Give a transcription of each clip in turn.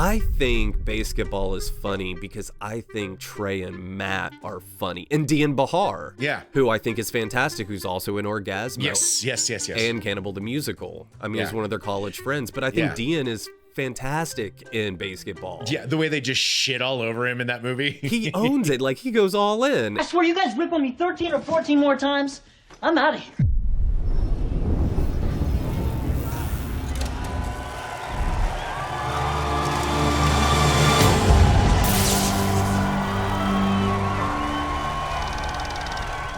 I think Basketball is funny because I think Trey and Matt are funny. And Dian Bahar. Yeah. Who I think is fantastic, who's also in Orgasmo. Yes. And Cannibal the Musical. I mean, Yeah. he's one of their college friends. But I think Yeah. Dian is fantastic in Basketball. Yeah, the way they just shit all over him in that movie. He owns it. Like, he goes all in. I swear you guys rip on me 13 or 14 more times, I'm out of here.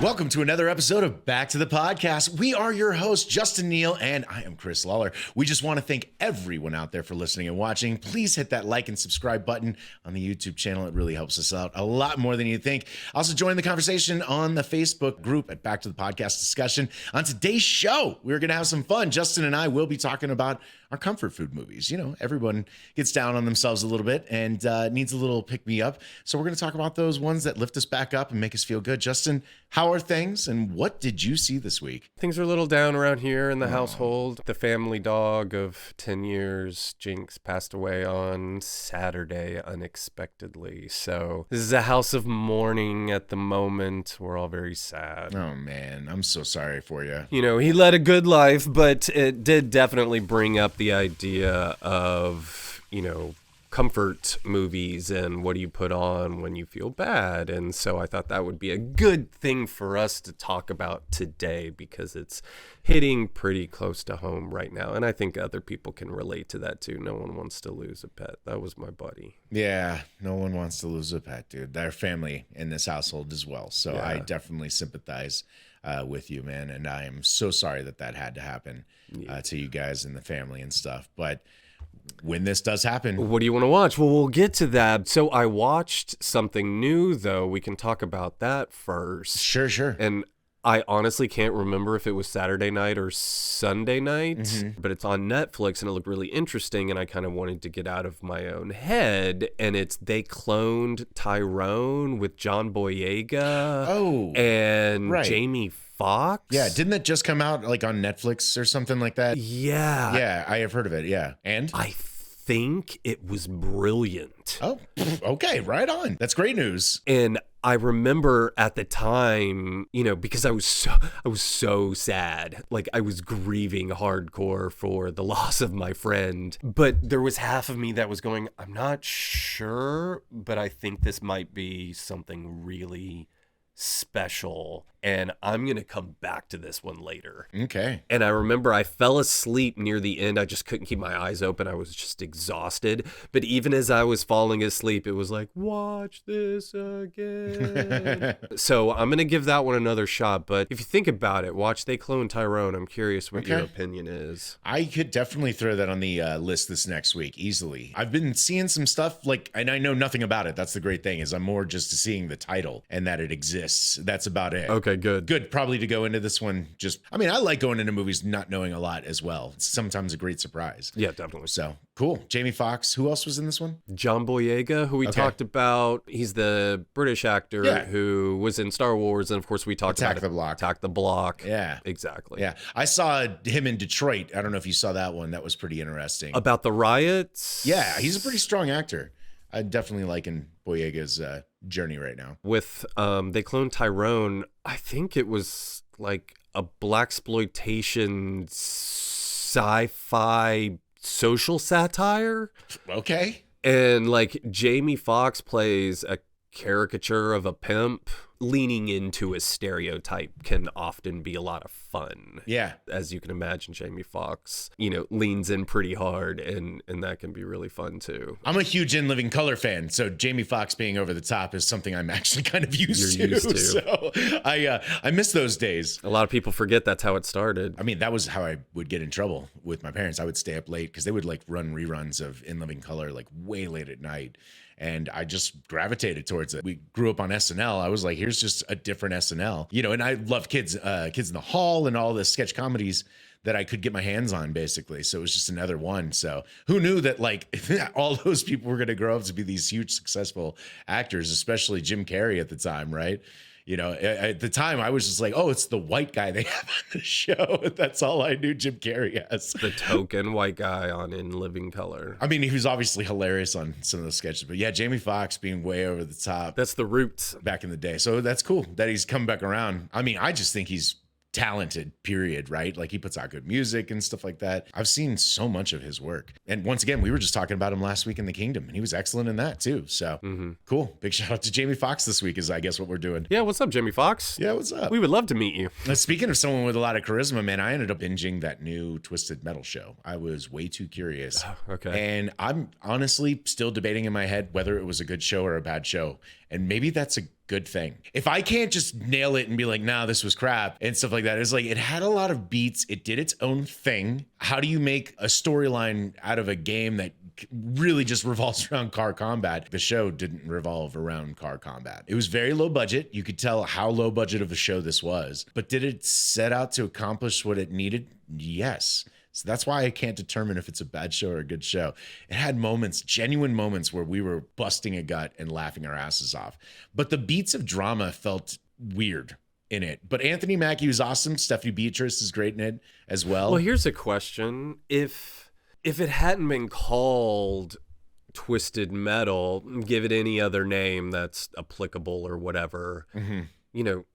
Welcome to another episode of Back to the Podcast. We are your hosts, Justin Neal, and I am Chris Lawler. We just want to thank everyone out there for listening and watching. Please hit that like and subscribe button on the YouTube channel. It really helps us out a lot more than you think. Also, join the conversation on the Facebook group at Back to the Podcast Discussion. On today's show, we're going to have some fun. Justin and I will be talking about our comfort food movies. You know, everyone gets down on themselves a little bit and needs a little pick-me-up. So we're going to talk about those ones that lift us back up and make us feel good. Justin, how are things and what did you see this week? Things are a little down around here in the household. The family dog of 10 years, Jinx, passed away on Saturday unexpectedly. So this is a house of mourning at the moment. We're all very sad. Oh, man, I'm so sorry for you. You know, he led a good life, but it did definitely bring up the idea of, you know, comfort movies and what do you put on when you feel bad. And so I thought that would be a good thing for us to talk about today because it's hitting pretty close to home right now. And I think other people can relate to that too. No one wants to lose a pet. That was my buddy. Yeah, no one wants to lose a pet, dude. Their family in this household as well. So Yeah. I definitely sympathize with you, man. And I am so sorry that had to happen to you guys and the family and stuff. But when this does happen, What do you want to watch? Well, we'll get to that. So I watched something new, though. We can talk about that first. sure. And I honestly can't remember if it was Saturday night or Sunday night, but it's on Netflix and it looked really interesting. And I kind of wanted to get out of my own head. And it's They Cloned Tyrone with John Boyega and right. Jamie Foxx. Yeah, didn't that just come out like on Netflix or something like that? Yeah. Yeah, I have heard of it. Yeah. And? I think it was brilliant. Oh, okay, right on. That's great news. And I remember at the time, you know, because I was so sad. Like I was grieving hardcore for the loss of my friend. But there was half of me that was going, I'm not sure, but I think this might be something really special. And I'm going to come back to this one later. Okay. And I remember I fell asleep near the end. I just couldn't keep my eyes open. I was just exhausted. But even as I was falling asleep, it was like, watch this again. So I'm going to give that one another shot. But if you think about it, watch They Clone Tyrone. I'm curious what your opinion is. I could definitely throw that on the list this next week easily. I've been seeing some stuff and I know nothing about it. That's the great thing is I'm more just seeing the title and that it exists. That's about it. Okay, good. Good probably to go into this one. I like going into movies not knowing a lot as well. It's sometimes a great surprise. Yeah, definitely. So cool. Jamie Foxx. Who else was in this one? John Boyega, who we talked about. He's the British actor who was in Star Wars. And of course, we talked about Attack the Block. Yeah. Exactly. Yeah. I saw him in Detroit. I don't know if you saw that one. That was pretty interesting. About the riots? Yeah. He's a pretty strong actor. I definitely liking Boyega's journey right now. With They Cloned Tyrone, I think it was like a blaxploitation sci-fi social satire. Okay. And like Jamie Foxx plays a caricature of a pimp. Leaning into a stereotype can often be a lot of fun. Yeah. As you can imagine, Jamie Foxx, you know, leans in pretty hard and that can be really fun too. I'm a huge In Living Color fan, so Jamie Foxx being over the top is something I'm actually kind of used to. So I miss those days. A lot of people forget that's how it started. I mean, that was how I would get in trouble with my parents. I would stay up late because they would like run reruns of In Living Color like way late at night. And I just gravitated towards it. We grew up on SNL. I was like, here's just a different SNL, you know, and I love Kids in the Hall and all the sketch comedies that I could get my hands on basically. So it was just another one. So who knew that like all those people were going to grow up to be these huge successful actors, especially Jim Carrey at the time, right? You know, at the time I was just like, oh, it's the white guy they have on the show. That's all I knew Jim Carrey as. The token white guy on In Living Color. I mean, he was obviously hilarious on some of those sketches, but yeah, Jamie Foxx being way over the top That's the roots. back in the day. So that's cool that he's come back around. I mean, I just think he's talented, period, right? Like he puts out good music and stuff like that. I've seen so much of his work. And once again, we were just talking about him last week in The Kingdom, and he was excellent in that too. So cool. Big shout out to Jamie Foxx this week is I guess what we're doing. Yeah, what's up, Jamie Foxx? Yeah, what's up? We would love to meet you. Now, speaking of someone with a lot of charisma, man, I ended up binging that new Twisted Metal show. I was way too curious. Okay. And I'm honestly still debating in my head whether it was a good show or a bad show. And maybe that's a good thing. If I can't just nail it and be like, nah, this was crap and stuff like that, it's like it had a lot of beats. It did its own thing. How do you make a storyline out of a game that really just revolves around car combat? The show didn't revolve around car combat. It was very low budget. You could tell how low budget of a show this was. But did it set out to accomplish what it needed? Yes. So that's why I can't determine if it's a bad show or a good show. It had moments, genuine moments where we were busting a gut and laughing our asses off. But the beats of drama felt weird in it. But Anthony Mackie was awesome. Stephanie Beatrice is great in it as well. Well, here's a question. If it hadn't been called Twisted Metal, give it any other name that's applicable or whatever, you know,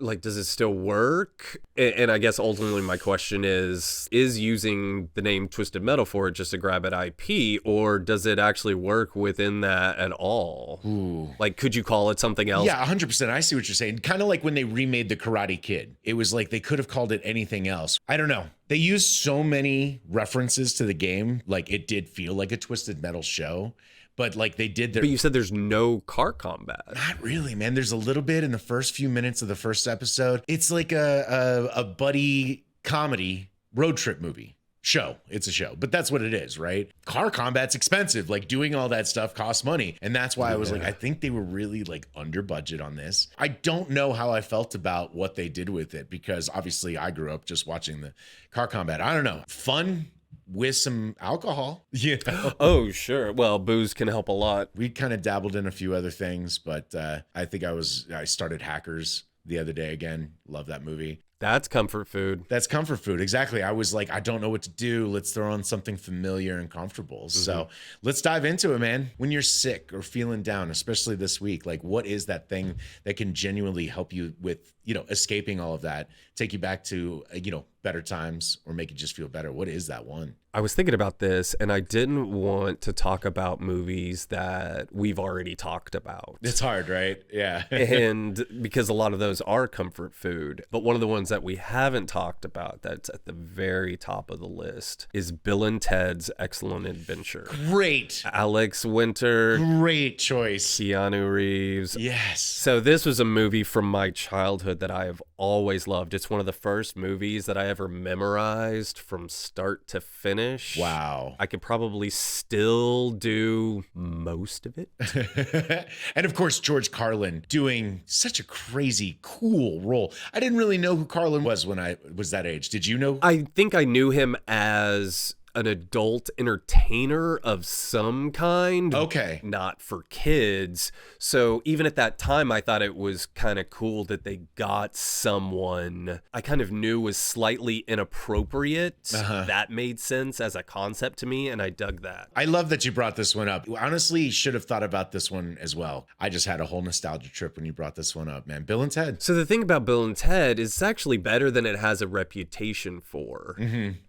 like, does it still work? And I guess ultimately my question is using the name Twisted Metal for it just to grab at IP, or does it actually work within that at all? Ooh. Like, could you call it something else? Yeah, 100%. I see what you're saying. Kind of like when they remade The Karate Kid. It was like they could have called it anything else. I don't know. They used so many references to the game. Like, it did feel like a Twisted Metal show. But like they did their. But you said there's no car combat. Not really, man. There's a little bit in the first few minutes of the first episode. It's like a buddy comedy road trip movie show. It's a show, but that's what it is, right? Car combat's expensive. Like doing all that stuff costs money. And that's why I was like, I think they were really like under budget on this. I don't know how I felt about what they did with it because obviously I grew up just watching the car combat. I don't know. Fun with some alcohol. Yeah. Oh, sure. Well, booze can help a lot. We kind of dabbled in a few other things, but I think I started Hackers the other day again. Love that movie. That's comfort food. That's comfort food. Exactly. I was like, I don't know what to do. Let's throw on something familiar and comfortable. So let's dive into it, man. When you're sick or feeling down, especially this week, like what is that thing that can genuinely help you with, you know, escaping all of that, take you back to, you know, better times or make you just feel better? What is that one? I was thinking about this and I didn't want to talk about movies that we've already talked about. It's hard, right? Yeah. And because a lot of those are comfort food. But one of the ones that we haven't talked about that's at the very top of the list is Bill and Ted's Excellent Adventure. Great. Alex Winter. Great choice. Keanu Reeves. Yes. So this was a movie from my childhood that I have always loved. It's one of the first movies that I ever memorized from start to finish. Wow. I could probably still do most of it. And of course, George Carlin doing such a crazy, cool role. I didn't really know who Carlin was when I was that age. Did you know? I think I knew him as an adult entertainer of some kind. Okay. Not for kids. So even at that time, I thought it was kind of cool that they got someone I kind of knew was slightly inappropriate. That made sense as a concept to me, and I dug that. I love that you brought this one up. Honestly, should have thought about this one as well. I just had a whole nostalgia trip when you brought this one up, man. Bill and Ted. So the thing about Bill and Ted is it's actually better than it has a reputation for.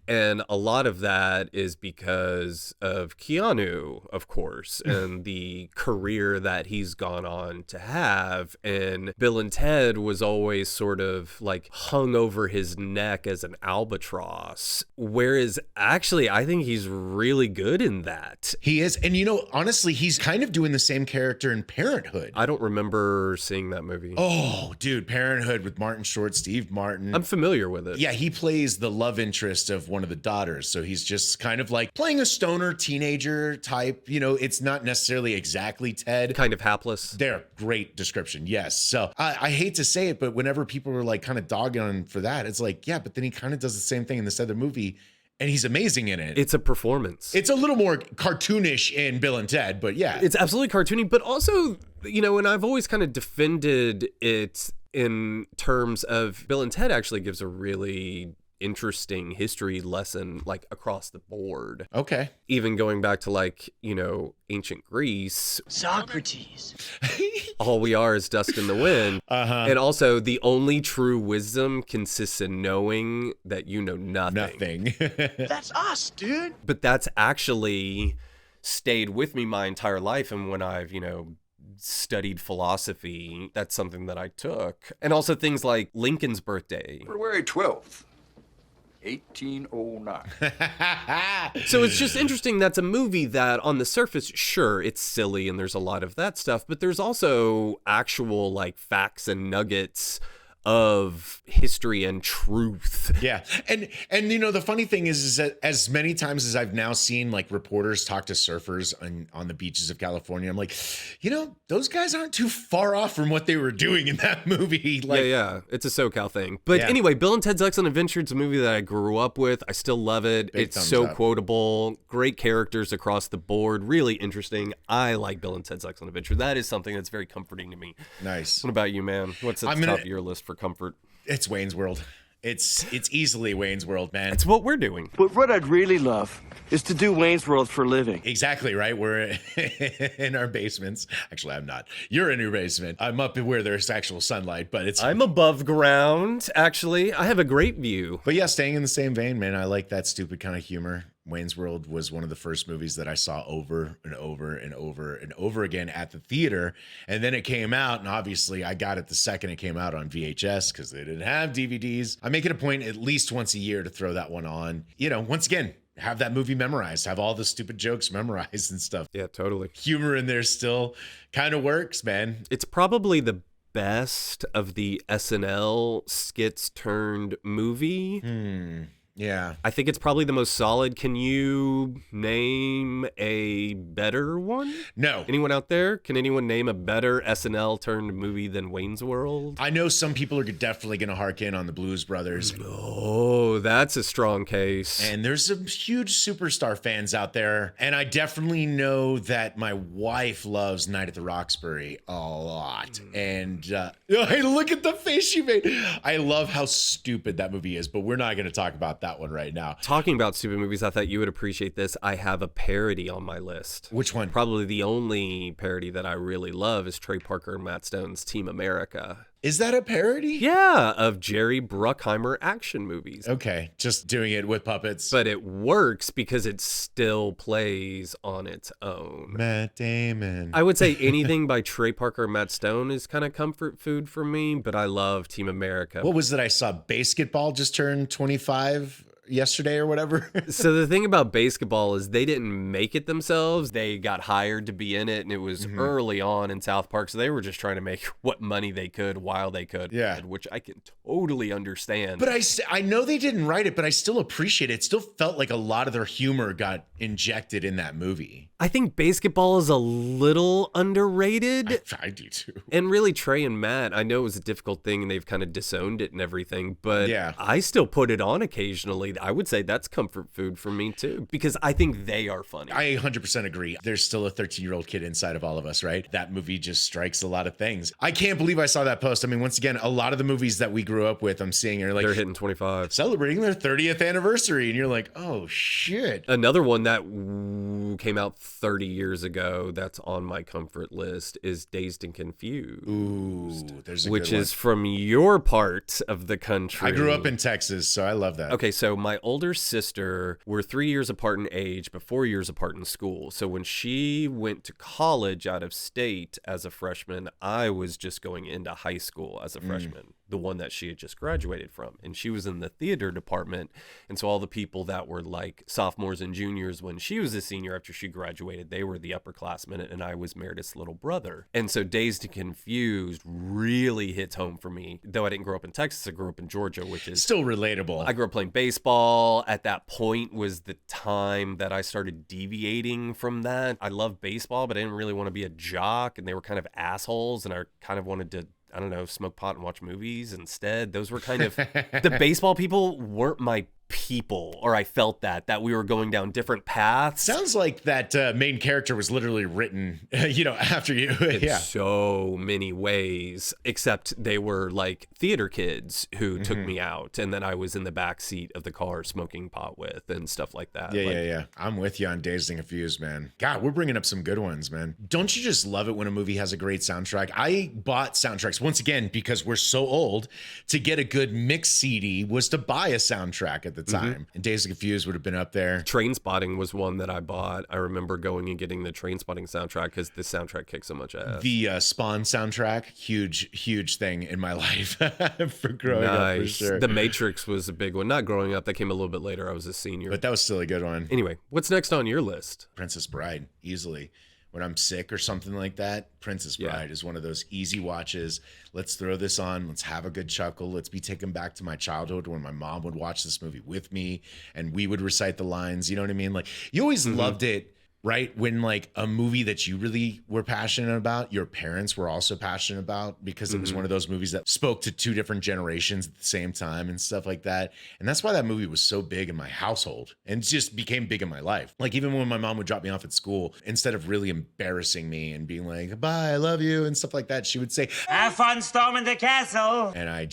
And a lot of that is because of Keanu, of course, and the career that he's gone on to have. And Bill and Ted was always sort of like hung over his neck as an albatross. Whereas actually, I think he's really good in that. He is. And you know, honestly, he's kind of doing the same character in Parenthood. I don't remember seeing that movie. Oh, dude, Parenthood with Martin Short, Steve Martin. I'm familiar with it. Yeah, he plays the love interest of one of the daughters. So he's just kind of like playing a stoner teenager type. You know, it's not necessarily exactly Ted. Kind of hapless. There, great description. Yes. So I hate to say it, but whenever people were like kind of dogging on him for that, it's like, yeah, but then he kind of does the same thing in this other movie. And he's amazing in it. It's a performance. It's a little more cartoonish in Bill and Ted, but yeah. It's absolutely cartoony, but also And I've always kind of defended it in terms of Bill and Ted actually gives a really interesting history lesson, like across the board. Okay. Even going back to ancient Greece. Socrates. All we are is dust in the wind. Uh-huh. And also the only true wisdom consists in knowing that you know nothing. Nothing. That's us, dude. But that's actually stayed with me my entire life. And when I've, studied philosophy, that's something that I took. And also things like Lincoln's birthday. February 12th, 1809. So it's just interesting. That's a movie that on the surface, sure, it's silly and there's a lot of that stuff, but there's also actual facts and nuggets of history and truth. Yeah. And the funny thing is that as many times as I've now seen reporters talk to surfers on the beaches of California, I'm like, those guys aren't too far off from what they were doing in that movie. Yeah. It's a SoCal thing. But anyway, Bill and Ted's Excellent Adventure, it's a movie that I grew up with. I still love it. Big It's thumbs so up. quotable. Great characters across the board. Really interesting. I like Bill and Ted's Excellent Adventure. That is something that's very comforting to me. Nice. What about you, man? What's at the top of your list for comfort? It's Wayne's World. It's easily Wayne's World, man. It's what we're doing. But what I'd really love is to do Wayne's World for a living. Exactly, right? We're in our basements. Actually, I'm not. You're in your basement. I'm up where there's actual sunlight, but I'm above ground, actually. I have a great view. But yeah, staying in the same vein, man, I like that stupid kind of humor. Wayne's World was one of the first movies that I saw over and over and over and over again at the theater. And then it came out, and obviously I got it the second it came out on VHS because they didn't have DVDs. I make it a point at least once a year to throw that one on. Once again, have that movie memorized, have all the stupid jokes memorized and stuff. Yeah, totally. Humor in there still kind of works, man. It's probably the best of the SNL skits turned movie. Yeah. I think it's probably the most solid. Can you name a better one? No. Anyone out there? Can anyone name a better SNL turned movie than Wayne's World? I know some people are definitely going to hark in on the Blues Brothers. Oh, that's a strong case. And there's some huge superstar fans out there. And I definitely know that my wife loves Night at the Roxbury a lot. And hey, look at the face you made. I love how stupid that movie is, but we're not going to talk about that one right now. Talking about stupid movies, I thought you would appreciate this. I have a parody on my list. Which one? Probably the only parody that I really love is Trey Parker and Matt Stone's Team America. Is that a parody? Yeah, of Jerry Bruckheimer action movies. Okay, just doing it with puppets. But it works because it still plays on its own. Matt Damon. I would say anything by Trey Parker and Matt Stone is kind of comfort food for me, but I love Team America. What was it I saw? Basketball just turned 25 yesterday or whatever. So the thing about Basketball is they didn't make it themselves. They got hired to be in it, and it was early on in South Park, so they were just trying to make what money they could while they could. Yeah. Which I can totally understand. But I know they didn't write it, but I still appreciate it. It still felt like a lot of their humor got injected in that movie. I think Basketball is a little underrated. I do too. And really, Trey and Matt, I know it was a difficult thing and they've kind of disowned it and everything, but Yeah. I still put it on occasionally. I would say that's comfort food for me too, because I think they are funny. I 100% agree. There's still a 13-year-old kid inside of all of us, right? That movie just strikes a lot of things. I can't believe I saw that post. I mean, once again, a lot of the movies that we grew up with, I'm seeing are like They're hitting 25. celebrating their 30th anniversary. And you're like, oh, shit. Another one that came out 30 years ago that's on my comfort list is Dazed and Confused. Ooh, there's a which good is from your part of the country. one. I grew up in Texas, so I love that. Okay, so my older sister, we're 3 years apart in age, but 4 years apart in school. So when she went to college out of state as a freshman, I was just going into high school as a freshman, the one that she had just graduated from. And she was in the theater department. And so all the people that were like sophomores and juniors when she was a senior after she graduated, they were the upperclassmen, and I was Meredith's little brother. And so Dazed and Confused really hits home for me. Though I didn't grow up in Texas, I grew up in Georgia, which is Still relatable. I grew up playing baseball. At that point was the time that I started deviating from that. I loved baseball, but I didn't really want to be a jock, and they were kind of assholes, and I kind of wanted to, I don't know, smoke pot and watch movies instead. Those were kind of, the baseball people weren't my people, or I felt that we were going down different paths. Sounds like that main character was literally written, after you. In so many ways, except they were like theater kids who took me out, and then I was in the back seat of the car smoking pot with and stuff like that. Yeah. I'm with you on Dazed and Confused, man. God, we're bringing up some good ones, man. Don't you just love it when a movie has a great soundtrack? I bought soundtracks once again because we're so old. To get a good mix CD was to buy a soundtrack at the time, and Dazed and Confused would have been up there. Trainspotting was one that I bought. I remember going and getting the Trainspotting soundtrack because the soundtrack kicked so much ass. The Spawn soundtrack, huge thing in my life for growing up, for sure. The Matrix was a big one. Not growing up, that came a little bit later. I was a senior. But that was still a good one. Anyway, what's next on your list? Princess Bride, easily. When I'm sick or something like that, Princess Bride is one of those easy watches. Let's throw this on. Let's have a good chuckle. Let's be taken back to my childhood when my mom would watch this movie with me and we would recite the lines. You know what I mean? Like, you always loved it, right? When like a movie that you really were passionate about, your parents were also passionate about, because it was one of those movies that spoke to two different generations at the same time and stuff like that. And that's why that movie was so big in my household and just became big in my life. Like, even when my mom would drop me off at school, instead of really embarrassing me and being like, bye, I love you and stuff like that, she would say, have fun storming the castle. and I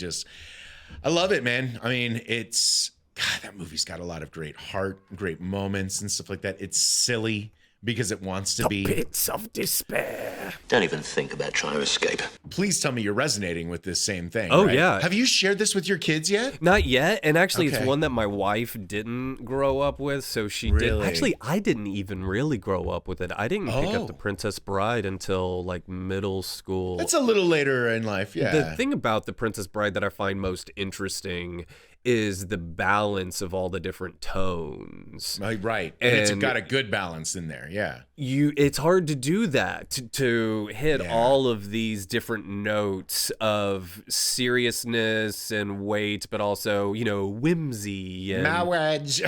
love it, man. I mean, God, that movie's got a lot of great heart, great moments and stuff like that. It's silly because it wants to be. Pits of despair. Don't even think about trying to escape. Please tell me you're resonating with this same thing. Oh, right? yeah. Have you shared this with your kids yet? Not yet. And actually, Okay. it's one that my wife didn't grow up with. So she did. Really? Actually, I didn't even really grow up with it. I didn't pick Oh. up The Princess Bride until like middle school. That's a little later in life, yeah. The thing about The Princess Bride that I find most interesting is the balance of all the different tones. Right. And it's And- got a good balance in there, yeah. It's hard to do that, to hit Yeah. all of these different notes of seriousness and weight, but also, whimsy and Marriage.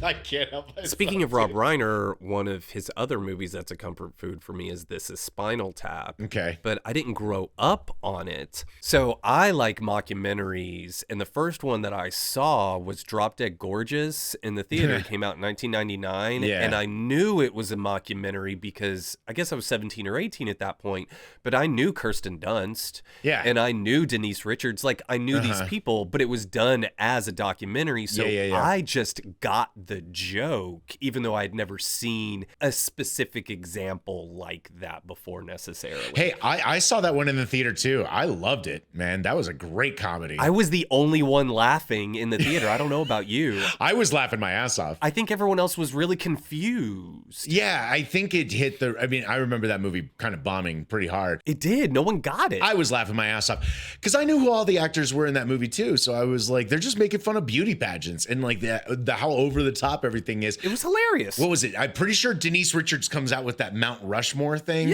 I can't help myself. Speaking of Rob Reiner, one of his other movies that's a comfort food for me is This Is Spinal Tap. Okay. But I didn't grow up on it. So I like mockumentaries. And the first one that I saw was Drop Dead Gorgeous in the theater. It came out in 1999. Yeah. And I knew it was a mockumentary because I guess I was 17 or 18 at that point. But I knew Kirsten Dunst. Yeah. And I knew Denise Richards. Like, I knew these people, but it was done as a documentary. So Yeah. I just got the joke, even though I'd never seen a specific example like that before necessarily. Hey, I saw that one in the theater too. I loved it, man. That was a great comedy. I was the only one laughing in the theater. I don't know about you. I was laughing my ass off. I think everyone else was really confused. Yeah, I think it hit I remember that movie kind of bombing pretty hard. It did. No one got it. I was laughing my ass off because I knew who all the actors were in that movie too. So I was like, they're just making fun of beauty pageants and like the how over the top everything is. It was hilarious. What was it? I'm pretty sure Denise Richards comes out with that Mount Rushmore thing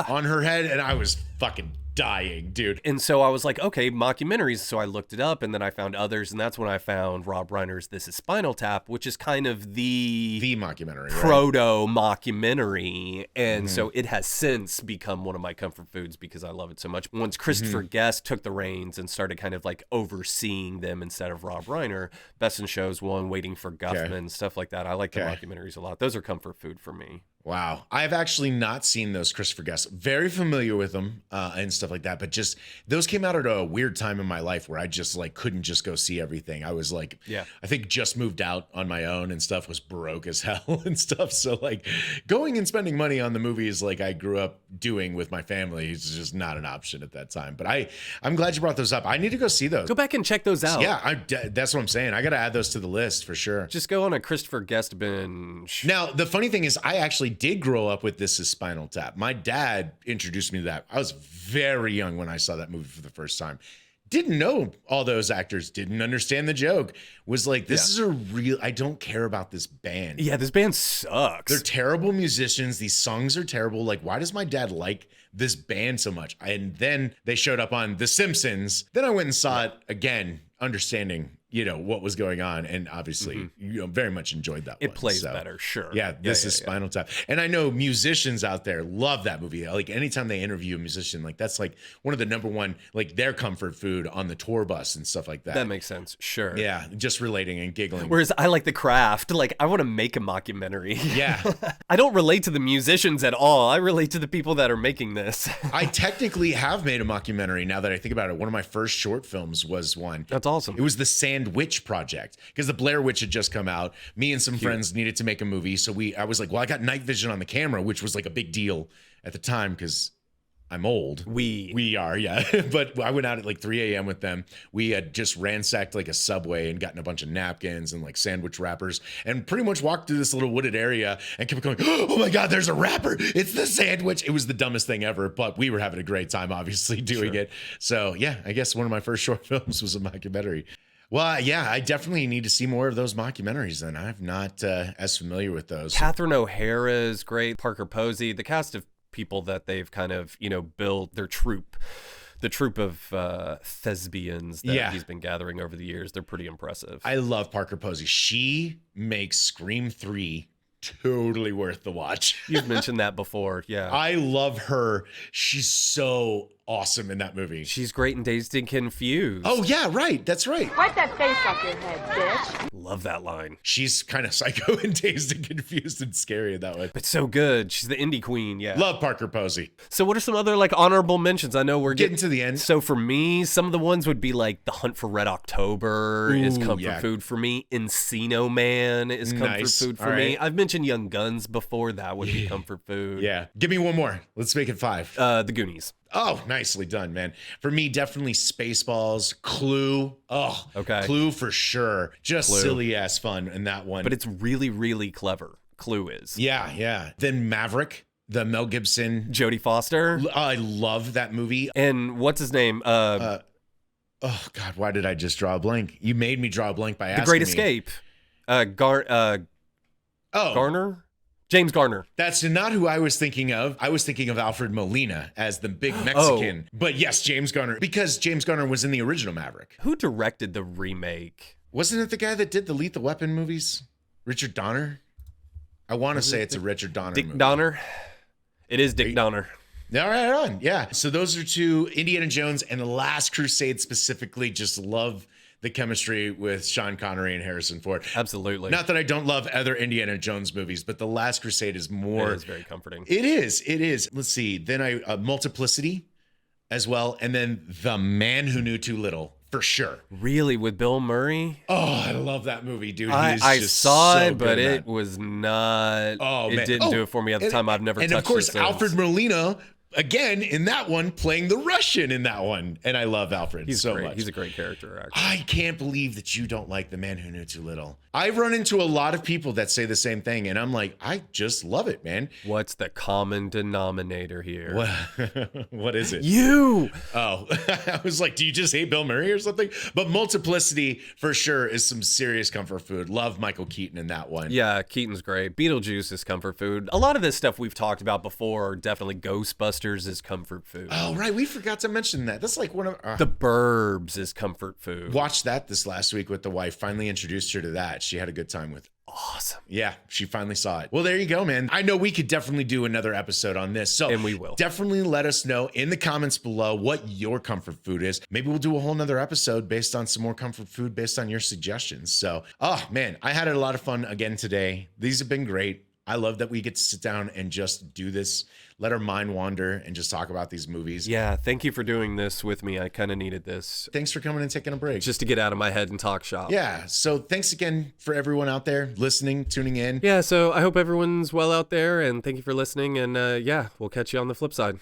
on her head, and I was fucking dying, dude. And so I was like, okay, mockumentaries. So I looked it up, and then I found others, and that's when I found Rob Reiner's This Is Spinal Tap, which is kind of the Mockumentary, right? proto mockumentary. And so it has since become one of my comfort foods because I love it so much. Once Christopher Guest took the reins and started kind of like overseeing them instead of Rob Reiner, Best in Show's one, Waiting for Guffman, stuff like that. I like the mockumentaries a lot. Those are comfort food for me. Wow. I've actually not seen those Christopher Guest. Very familiar with them and stuff like that. But just those came out at a weird time in my life where I just like couldn't just go see everything. I was like, I think just moved out on my own and stuff, was broke as hell and stuff. So like going and spending money on the movies like I grew up doing with my family is just not an option at that time. But I'm glad you brought those up. I need to go see those. Go back and check those out. Yeah, that's what I'm saying. I got to add those to the list for sure. Just go on a Christopher Guest binge. Now, the funny thing is, I actually did grow up with This Is Spinal Tap. My dad introduced me to that. I was very young when I saw that movie for the first time. Didn't know all those actors, didn't understand the joke. Was like, this is a real, I don't care about this band. Yeah, this band sucks. They're terrible musicians. These songs are terrible. Like, why does my dad like this band so much? And then they showed up on The Simpsons. Then I went and saw it again, understanding, what was going on. And obviously, very much enjoyed that one. It plays better, sure. Yeah, this is Spinal Tap. And I know musicians out there love that movie. Like anytime they interview a musician, like that's like one of the number one, like their comfort food on the tour bus and stuff like that. That makes sense, sure. Yeah, just relating and giggling. Whereas I like The Craft. Like, I want to make a mockumentary. Yeah. I don't relate to the musicians at all. I relate to the people that are making this. I technically have made a mockumentary now that I think about it. One of my first short films was one. That's awesome. It was the Sandwich Project because the Blair Witch had just come out. Me and some friends needed to make a movie. So I was like, well, I got night vision on the camera, which was like a big deal at the time because I'm old. We are, yeah. But I went out at like 3 a.m. with them. We had just ransacked like a Subway and gotten a bunch of napkins and like sandwich wrappers and pretty much walked through this little wooded area and kept going, oh my God, there's a wrapper. It's the sandwich. It was the dumbest thing ever, but we were having a great time, obviously, doing it. So yeah, I guess one of my first short films was a mockumentary. Well, yeah, I definitely need to see more of those mockumentaries then. I'm not as familiar with those. Catherine O'Hara is great. Parker Posey, the cast of people that they've kind of, built their troupe. The troupe of thespians that he's been gathering over the years. They're pretty impressive. I love Parker Posey. She makes Scream 3 totally worth the watch. You've mentioned that before, yeah. I love her. She's so awesome in that movie. She's great in Dazed and Confused. Oh, yeah, right. That's right. Wipe that face off your head, bitch. Love that line. She's kind of psycho and Dazed and Confused and scary in that one. But so good. She's the indie queen, yeah. Love Parker Posey. So what are some other, honorable mentions? I know we're getting to the end. So for me, some of the ones would be like The Hunt for Red October is comfort food for me. Encino Man is comfort food for me. I've mentioned Young Guns before. That would be comfort food. Yeah. Give me one more. Let's make it 5. The Goonies. Oh, nicely done, man. For me, definitely Spaceballs, Clue. Oh, okay. Clue for sure. Just silly ass fun in that one. But it's really, really clever. Clue is. Yeah. Then Maverick, the Mel Gibson. Jodie Foster. I love that movie. And what's his name? Oh, God, why did I just draw a blank? You made me draw a blank by asking me. The Great Escape. Garner? James Garner. That's not who I was thinking of. I was thinking of Alfred Molina as the big Mexican. But yes, James Garner. Because James Garner was in the original Maverick. Who directed the remake? Wasn't it the guy that did the Lethal Weapon movies? Richard Donner? I want to say it's a Richard Donner movie. Dick Donner? It is Dick Donner. All right, on. Yeah. So those are 2, Indiana Jones and The Last Crusade specifically. Just love the chemistry with Sean Connery and Harrison Ford. Absolutely. Not that I don't love other Indiana Jones movies, but The Last Crusade is more. It is very comforting. It is. Let's see. Then Multiplicity as well. And then The Man Who Knew Too Little, for sure. Really? With Bill Murray? Oh, I love that movie, dude. I saw it, but it was not. Oh, man. It didn't do it for me at the time. I've never touched it. And of course, since. Alfred Molina. Again, in that one, playing the Russian in that one. And I love Alfred so much. He's a great character, actually. I can't believe that you don't like The Man Who Knew Too Little. I've run into a lot of people that say the same thing, and I'm like, I just love it, man. What's the common denominator here? What is it? You! Oh, I was like, do you just hate Bill Murray or something? But Multiplicity, for sure, is some serious comfort food. Love Michael Keaton in that one. Yeah, Keaton's great. Beetlejuice is comfort food. A lot of this stuff we've talked about before are definitely Ghostbusters is comfort food. Oh, right. We forgot to mention that. That's like one of... The Burbs is comfort food. Watched that this last week with the wife. Finally introduced her to that. She had a good time with it. Awesome. Yeah, she finally saw it. Well, there you go, man. I know we could definitely do another episode on this. And we will. Definitely let us know in the comments below what your comfort food is. Maybe we'll do a whole nother episode based on some more comfort food based on your suggestions. So, oh man, I had a lot of fun again today. These have been great. I love that we get to sit down and just do this, let our mind wander and just talk about these movies. Yeah, thank you for doing this with me. I kind of needed this. Thanks for coming and taking a break. Just to get out of my head and talk shop. Yeah, so thanks again for everyone out there listening, tuning in. Yeah, so I hope everyone's well out there, and thank you for listening, and yeah, we'll catch you on the flip side.